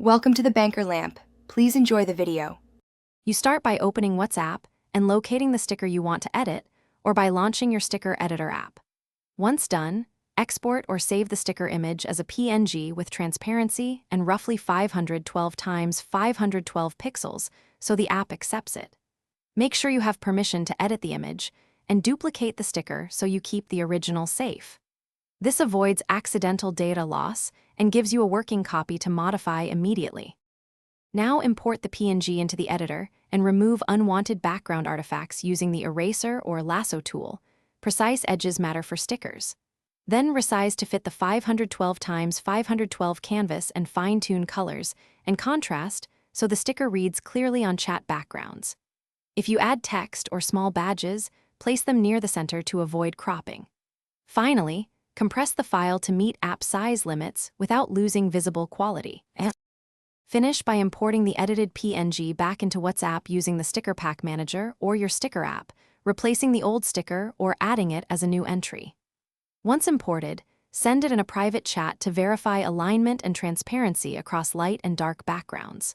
Welcome to the Banker Lamp. Please enjoy the video. You start by opening WhatsApp and locating the sticker you want to edit, or by launching your sticker editor app. Once done, export or save the sticker image as a PNG with transparency and roughly 512 times 512 pixels so the app accepts it. Make sure you have permission to edit the image and duplicate the sticker so you keep the original safe. This avoids accidental data loss and gives you a working copy to modify immediately. Now import the PNG into the editor and remove unwanted background artifacts using the eraser or lasso tool. Precise edges matter for stickers. Then resize to fit the 512 times 512 canvas and fine-tune colors and contrast so the sticker reads clearly on chat backgrounds. If you add text or small badges, place them near the center to avoid cropping. Finally, compress the file to meet app size limits without losing visible quality. Finish by importing the edited PNG back into WhatsApp using the Sticker Pack Manager or your sticker app, replacing the old sticker or adding it as a new entry. Once imported, send it in a private chat to verify alignment and transparency across light and dark backgrounds.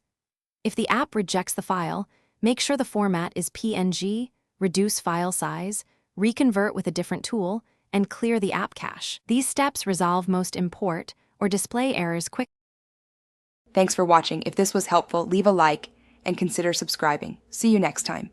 If the app rejects the file, make sure the format is PNG, reduce file size, reconvert with a different tool, and clear the app cache. These steps resolve most import or display errors quickly. Thanks for watching. If this was helpful, leave a like and consider subscribing. See you next time.